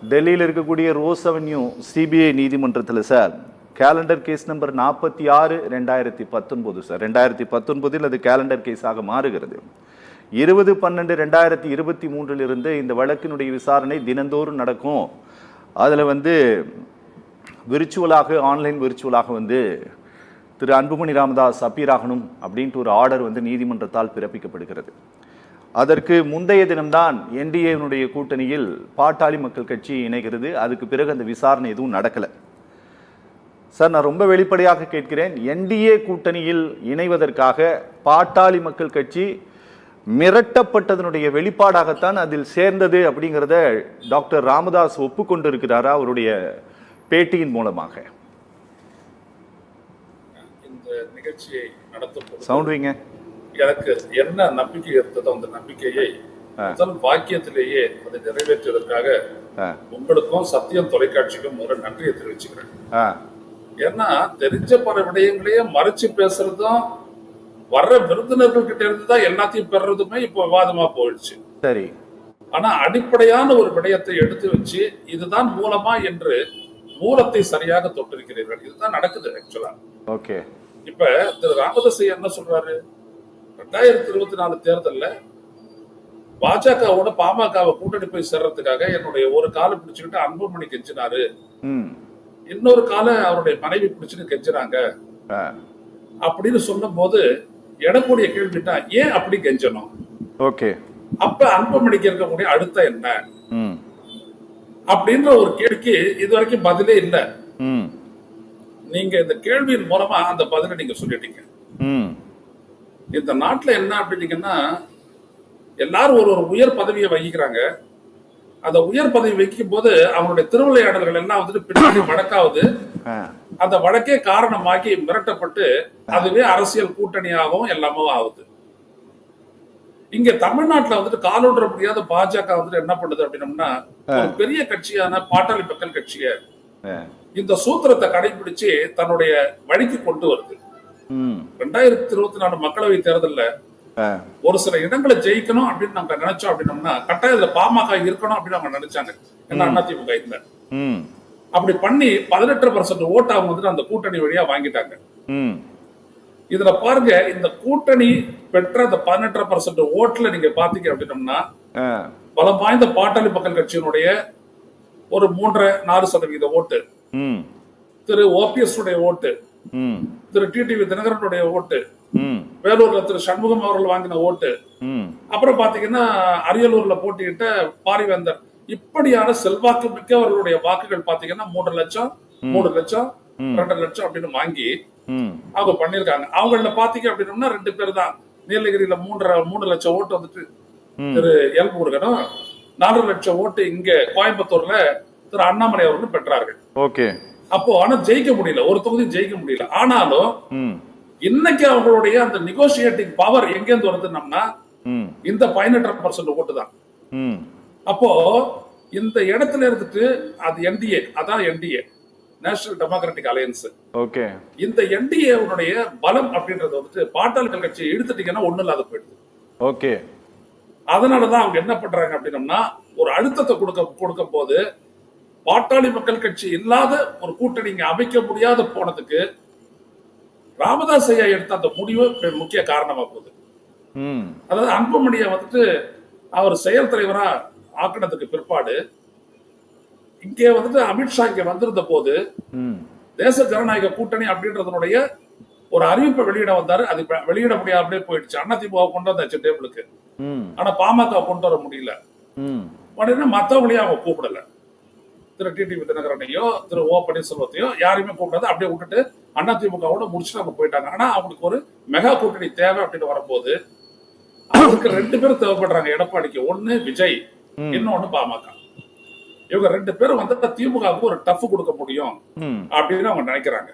டெல்லியில் இருக்கக்கூடிய Rose Avenue CBI நீதிமன்றத்தில் sir calendar case number 46/2019 sir 2019 அது கேலண்டர் கேஸாக மாறுகிறது. 20/12/2023 இந்த வழக்கினுடைய விசாரணை தினந்தோறும் நடக்கும். அதில் விர்ச்சுவலாக ஆன்லைன் விர்ச்சுவலாக திரு அன்புமணி ராமதாஸ் அப்பீராகணும் அப்படின்ட்டு ஒரு ஆர்டர் நீதிமன்றத்தால் பிறப்பிக்கப்படுகிறது. அதற்கு முந்தைய தினம்தான் என்டிஏனுடைய கூட்டணியில் பாட்டாளி மக்கள் கட்சி இணைகிறது. அதுக்கு பிறகு அந்த விசாரணை எதுவும் நடக்கலை. சார், நான் ரொம்ப வெளிப்படையாக கேட்கிறேன், என்டிஏ கூட்டணியில் இணைவதற்காக பாட்டாளி மக்கள் கட்சி மிரட்டப்பட்டதனுடைய வெளிப்பாடாகத்தான் அதில் சேர்ந்தது அப்படிங்கிறத டாக்டர் ராமதாஸ் ஒப்புக்கொண்டிருக்கிறாரா அவருடைய பேட்டியின் மூலமாக? இந்த நிகழ்ச்சியை நடத்தும் சவுண்ட் வைங்க. எனக்கு என்ன நம்பிக்கை இருந்ததோ அந்த நம்பிக்கையை முதல் வாக்கியத்திலேயே அதை நிறைவேற்றுவதற்காக உங்களுக்கும் சத்தியம் தொலைக்காட்சிக்கும் ஒரு நன்றியை தெரிவிச்சுக்கிறேன். ஏன்னா தெரிஞ்ச பல விடயங்களையே மறைச்சு பேசுறதும் வர்ற விருந்தினர்கள் கிட்ட இருந்துதான் எல்லாத்தையும் பெறதுமே இப்போ விவாதமா போயிடுச்சு. சரி. ஆனா அடிப்படையான ஒரு விடயத்தை எடுத்து வச்சு இதுதான் மூலமா என்று மூலத்தை சரியாக தொட்டிருக்கிறீர்கள். இதுதான் நடக்குது ஆக்சுவலா. ஓகே. இப்ப திரு ராமதாஸ் என்ன சொல்றாரு, 2024 தேர்தல்ல பாஜகவோட பாமகவை கூட்டணி போய் சேர்றதுக்காக என்னுடைய ஒரு காலை பிடிச்சுக்கிட்டு அன்புமணி கெஞ்சினாரு, இன்னொரு காலை அவருடைய மனைவி பிடிச்சுன்னு கெஞ்சினாங்க அப்படின்னு சொல்லும் போது எனக்குடைய கேள்விட்டா ஏன் அப்படி கெஞ்சணும்? ஓகே. அப்ப அன்புமணிக்கு இருக்கக்கூடிய அடுத்த என்ன அப்படின்ற ஒரு கேள்விக்கு இதுவரைக்கும் பதிலே இல்லை. நீங்க இந்த கேள்வியின் மூலமா அந்த பதிலை நீங்க சொல்லிட்டீங்க. இந்த நாட்டுல என்ன அப்படின்னீங்கன்னா எல்லாரும் ஒரு உயர் பதவியை வகிக்கிறாங்க. அந்த உயர் பதவி வைக்கும் போது அவங்களுடைய திருவிளையாடல்கள் எல்லாம் பின்னாடி வழக்காவது அந்த வழக்கே காரணமாகி மிரட்டப்பட்டு அதுவே அரசியல் கூட்டணியாகவும் எல்லாமே ஆகுது. இங்க தமிழ்நாட்டுல காலொன்ற முடியாத பாஜக என்ன பண்ணுது அப்படின்னம்னா ஒரு பெரிய கட்சியான பாட்டாளி மக்கள் கட்சிய இந்த சூத்திரத்தை கடைபிடிச்சு தன்னுடைய வழிக்கு கொண்டு வருது. 2024 மக்களவை தேர்தல்ல ஒரு சில இடங்களை ஜெயிக்கணும் அப்படின்னு நாங்க நினைச்சோம் அப்படின்னம்னா கட்டாயம் இதுல பாமக இருக்கணும் அப்படின்னு அவங்க நினைச்சாங்க. என்ன அதிமுக இல்ல அப்படி பண்ணி 18% ஓட்டு அவங்க அந்த கூட்டணி வழியா வாங்கிட்டாங்க. இதுல பாருங்க, இந்த கூட்டணி பெற்ற அந்த 18% ஓட்டுல நீங்க பாத்தீங்க அப்படின்னம்னா பலம் வாய்ந்த பாட்டாளி மக்கள் கட்சியினுடைய ஒரு 3-4% ஓட்டு, திரு ஓபிஎஸ் உடைய ஓட்டு, திரு டிடிவி தினகரனுடைய ஓட்டு, வேலூர்ல திரு சண்முகம் அவர்கள் வாங்கின ஓட்டு, அப்புறம் பாத்தீங்கன்னா அரியலூர்ல போட்டியிட்ட பாரிவேந்தர், இப்படியான செல்வாக்கு மிக்கவர்களுடைய வாக்குகள் பாத்தீங்கன்னா 3 லட்சம் 3 லட்சம் 2 லட்சம் அப்படின்னு வாங்கி அவங்க பண்ணிருக்காங்க. அவங்கள பாத்தீங்க அப்படின்னா 2 பேர் தான். நீலகிரியில 3 லட்சம் ஓட்டு திரு எல் முருகனும், 4 லட்சம் ஓட்டு இங்க கோயம்புத்தூர்ல திரு அண்ணாமலை அவர்களும் பெற்றார்கள். ஓகே. அப்போ ஆனா ஜெயிக்க முடியல, ஒரு தொகுதி ஜெயிக்க முடியல. ஆனாலும் இன்னைக்கு அவங்களுடைய அந்த நெகோசியேட்டிங் பவர் எங்க இருந்து வருதுன்னா இந்த 18% ஓட்டு தான். அப்போ இந்த இடத்துல அது என்டிஏ, அதான் NDA, national democratic alliance. Okay. இந்த என்டிஏ பலம் அப்படின்றது பாட்டாளி கட்சியை எடுத்துட்டீங்கன்னா ஒண்ணு இல்லாத போயிடுது. ஓகே. அதனாலதான் அவங்க என்ன பண்றாங்க அப்படின்னா ஒரு அழுத்தத்தை கொடுக்கும் போது பாட்டாளி மக்கள் கட்சி இல்லாத ஒரு கூட்டணி அமைக்க முடியாத போனதுக்கு ராமதாஸ் ஐயா எடுத்த அந்த முடிவு முக்கிய காரணமா போகுது. அதாவது அன்புமணியை அவர் செயல் தலைவரா ஆக்கினதுக்கு பிற்பாடு இங்கே அமித்ஷா இங்க வந்திருந்த போது தேச ஜனநாயக கூட்டணி அப்படின்றதனுடைய ஒரு அறிவிப்பை வெளியிட வந்தாரு. அது வெளியிட முடியாமலே போயிடுச்சு. அதிமுக கொண்டு வந்தாச்சு டேபிளுக்கு, ஆனா பாமக கொண்டு வர முடியல. உடனே மத்தவங்களையும் அவங்க கூப்பிடல. திரு டிடிவி தினகரனையோ திரு ஓ பன்னீர்செல்வத்தையோ யாரையுமே கூப்பிடாது, அப்படியே விட்டுட்டு அதிமுகவோட முடிச்சுட்டு அவங்க போயிட்டாங்க. ஆனா அவங்களுக்கு ஒரு மெகா கூட்டணி தேவை அப்படின்னு வரும்போது அவருக்கு 2 பேரும் தேவைப்படுறாங்க எடப்பாடிக்கு. ஒண்ணு விஜய், இன்னொன்னு பாமக. இவங்க 2 பேரும் திமுகவுக்கு ஒரு டஃப் கொடுக்க முடியும் அப்படின்னு அவங்க நினைக்கிறாங்க.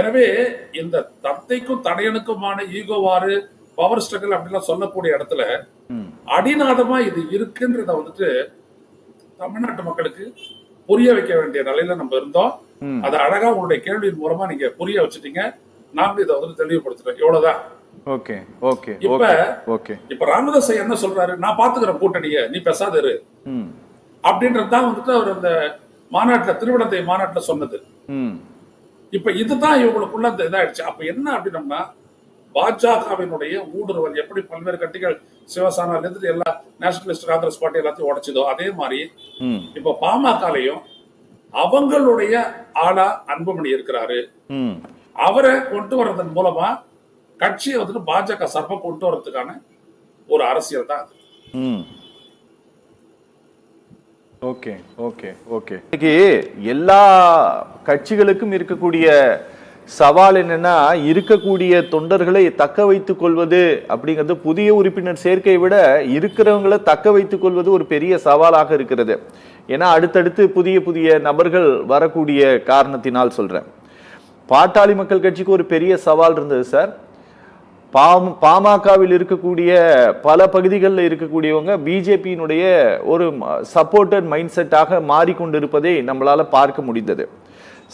எனவே இந்த தத்தைக்கும் தடையனுக்குமான ஈகோவாறு பவர் ஸ்ட்ரகிள் அப்படிலாம் சொல்லக்கூடிய இடத்துல அடிநாதமா இது இருக்குன்றத தமிழ்நாட்டு மக்களுக்கு புரிய வைக்க வேண்டிய நிலையில நம்ம இருந்தோம். அது அழகா உங்களுடைய கேள்வியின் மூலமா நீங்க புரிய வச்சுட்டீங்க. நாம இதை தெளிவுபடுத்துறோம். இவ்வளவுதான். ஓகே. ஓகே. இப்ப ராமதாஸ் என்ன சொல்றாரு, நான் பாத்துக்கிறேன் கூட்டணிய, நீ பேசாத இரு. அப்படின்றதுதான் வந்துட்டு அவர் அந்த மாநாட்டுல, திருவிடந்தை மாநாட்டுல சொன்னது. இப்ப இதுதான் இவங்களுக்குள்ள இந்த இதாயிடுச்சு. அப்ப என்ன அப்படின்னம்னா, பாஜகவினுடைய ஊடுருவல் எப்படி பல்வேறு கட்சிகள் சிவசேனால இருந்து எல்லா நேஷனலிஸ்ட் காங்கிரஸ் பார்ட்டி எல்லாத்தையும் உடைச்சதோ அதே மாதிரி இப்ப பாமகலையும் அவங்களுடைய ஆளா அன்புமணி இருக்கிறாரு. அவரை கொண்டு வர்றதன் மூலமா கட்சியை வந்துட்டு பாஜக சார்பா கொண்டு வர்றதுக்கான ஒரு அரசியல் தான் அது. Okay okay okay. இன்னைக்கு எல்லா கட்சிகளுக்கும் இருக்கக்கூடிய சவால் என்னன்னா, இருக்கக்கூடிய தொண்டர்களை தக்க வைத்துக் கொள்வது அப்படிங்கிறது. புதிய உறுப்பினர் சேர்க்கையை விட இருக்கிறவங்களை தக்க வைத்துக் கொள்வது ஒரு பெரிய சவாலாக இருக்கிறது. ஏன்னா அடுத்தடுத்து புதிய புதிய நபர்கள் வரக்கூடிய காரணத்தினால் சொல்றேன். பாட்டாளி மக்கள் கட்சிக்கு ஒரு பெரிய சவால் இருந்தது சார். பாமகவில் இருக்கக்கூடிய பல பகுதிகளில் இருக்கக்கூடியவங்க பிஜேபியினுடைய ஒரு சப்போர்ட்டட் மைண்ட் செட்டாக மாறிக்கொண்டிருப்பதை நம்மளால பார்க்க முடிந்தது.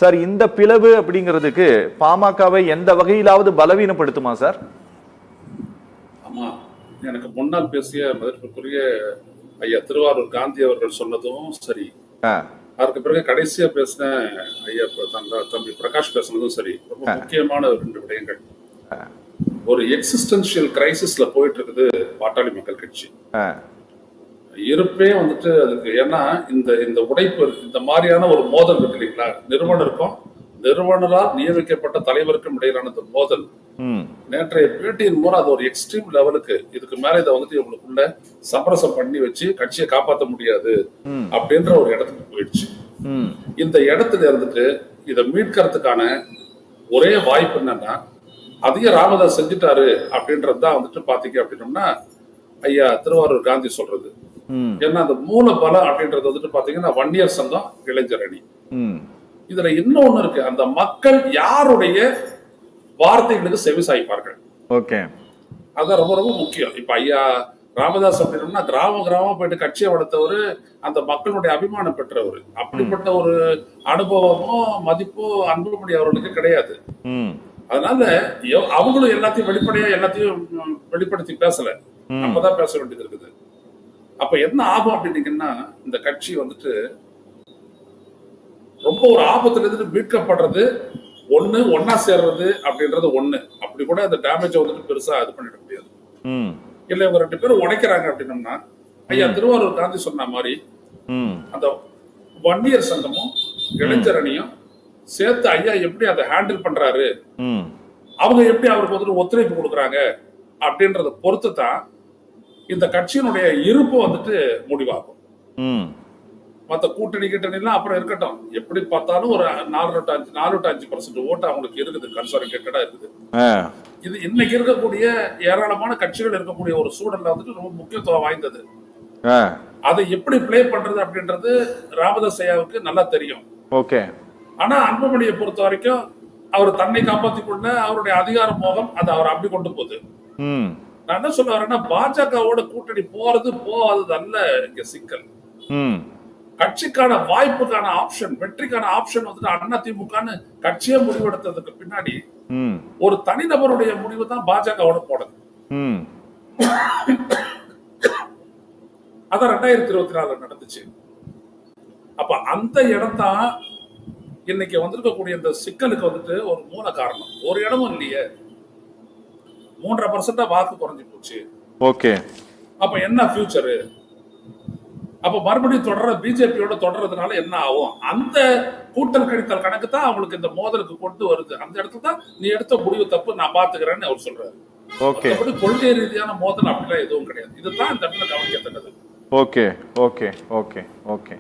சார், இந்த பிளவு அப்படிங்கிறதுக்கு பாமகவை எந்த வகையிலாவது பலவீனப்படுத்துமா சார்? ஆமா, எனக்கு முன்னால் பேசிய மதிப்பிற்குரிய ஐயா திருவாரூர் காந்தி அவர்கள் சொன்னதும் சரி, அதற்கு பிறகு கடைசியா பேசின ஐயா தம்பி பிரகாஷ் பேசினதும் சரி, ரொம்ப முக்கியமான 2 விடயங்கள். ஒரு எக்ஸிஸ்டன்ஷியல் கிரைசிஸ்ல போயிட்டு இருக்குது பாட்டாளி மக்கள் கட்சி. இருப்பே வந்துட்டு அதுக்கு ஏன்னா இந்த உடைப்பு, இந்த மாதிரியான ஒரு மோதல் இருக்கு இல்லைங்களா, நிறுவனருக்கும் நிறுவனரால் நியமிக்கப்பட்ட தலைவருக்கும் இடையிலான இந்த மோதல் நேற்றைய பேட்டியின் மூலம் அது ஒரு எக்ஸ்ட்ரீம் லெவலுக்கு, இதுக்கு மேல இதை வந்துட்டு இவங்களுக்குள்ள சமரசம் பண்ணி வச்சு கட்சியை காப்பாற்ற முடியாது அப்படின்ற ஒரு இடத்துக்கு போயிடுச்சு. இந்த இடத்துல இருந்துட்டு இதை மீட்கிறதுக்கான ஒரே வாய்ப்பு என்னன்னா, அதையும் ராமதாஸ் செஞ்சுட்டாரு அப்படின்றதுதான் வந்துட்டு பாத்தீங்க அப்படின்னோம்னா ஐயா திருவாரூர் காந்தி சொல்றது. ஏன்னா அந்த மூல பலம் அப்படின்றது வந்துட்டு பாத்தீங்கன்னா வன்னியர் சங்கம், இளைஞர் அணி. இதுல இன்னொன்னு இருக்கு, அந்த மக்கள் யாருடைய வார்த்தைகளுக்கு செவி சாய்ப்பார்கள். ஓகே, அதான் ரொம்ப ரொம்ப முக்கியம். இப்ப ஐயா ராமதாஸ் அப்படின்னா கிராமமா போயிட்டு கட்சியை வளர்த்தவர், அந்த மக்களுடைய அபிமானம் பெற்றவர். அப்படிப்பட்ட ஒரு அனுபவமோ மதிப்போ அன்புமணி அவர்களுக்கு கிடையாது. அதனால அவங்களும் எல்லாத்தையும் வெளிப்படையா எல்லாத்தையும் வெளிப்படுத்தி பேசல, நம்மதான் பேச வேண்டியது இருக்குது. அப்ப என்ன ஆகும் அப்படின்னீங்கன்னா, இந்த கட்சி வந்துட்டு ரொம்ப ஒரு ஆபத்துல இருந்து மீட்கப்படுறது ஒன்னா சேர்றது அப்படின்றது ஒண்ணு. அப்படி கூட அந்த டேமேஜ் வந்துட்டு பெருசா இது பண்ணிட முடியாது. இல்ல இவங்க 2 பேரும் உடைக்கிறாங்க அப்படின்னம்னா, ஐயா திருவாரூர் காந்தி சொன்ன மாதிரி அந்த வன்னியர் சங்கமும் இளைஞர் அணியும் சேர்த்து ஐயா எப்படி அதை ஹேண்டில் பண்றாரு, அவங்க எப்படி அவருக்கு வந்துட்டு ஒத்துழைப்பு கொடுக்குறாங்க அப்படின்றத பொறுத்து தான் இந்த கட்சியினுடைய இருப்பு வந்துட்டு முடிவாகும். மற்ற கூட்டணி எல்லாம் அப்புறம் இருக்கட்டும், எப்படி பார்த்தாலும் ஒரு 4-5% ஓட்டு அவங்களுக்கு இருக்குது, கன்சாலிடேட்டடா இருக்குது. இது இன்னைக்கு இருக்கக்கூடிய ஏராளமான கட்சிகள் இருக்கக்கூடிய ஒரு சூழல்ல வந்துட்டு ரொம்ப முக்கியத்துவம் வாய்ந்தது. அதை எப்படி பிளே பண்றது அப்படின்றது ராமதாஸ் ஐயாவுக்கு நல்லா தெரியும். ஓகே. ஆனா அன்புமணியை பொறுத்த வரைக்கும் அவர் தன்னை காப்பாற்றிக் கொள்ள அவருடைய அதிகார மோகம் அதை அவர் அப்படி கொண்டு போகுது. நான் என்ன சொல்ல வரேன்னா, பாஜகவோட கூட்டணி போகாதது அல்ல இங்க சிக்கல். கட்சிக்கான வாய்ப்புக்கான ஆப்ஷன், வெற்றிக்கான ஆப்ஷன் வந்துட்டு அதிமுகன்னு கட்சியே முடிவெடுத்ததுக்கு பின்னாடி ஒரு தனிநபருடைய முடிவு தான் பாஜகவோட போடுது. அதான் 2024 நடந்துச்சு. அப்ப அந்த இடம்தான் இன்னைக்கு வந்திருக்கக்கூடிய இந்த சிக்கலுக்கு வந்துட்டு ஒரு மூல காரணம். ஒரு இடமும் இல்லையே, 3.5% வாக்கு குறைஞ்சு போச்சு. ஓகே. அப்ப என்ன ஃபியூச்சரு? அப்ப மறுபடியும் பிஜேபியோட தொடர்றதுனால என்ன ஆகும்? அந்த கூட்டல் கழித்தல் கணக்கு தான் அவங்களுக்கு இந்த மோதலுக்கு கொண்டு வருது. அந்த இடத்துல தான் நீ எடுத்த முடிவு தப்பு, நான் பாத்துக்கிறேன்னு அவர் சொல்றாரு. ஓகே. அப்படி கொள்கை ரீதியான மோதல் அப்படிலாம் எதுவும் கிடையாது. இதுதான் இந்த இடத்துல கவனிக்கத்தக்கது. Okay okay okay okay.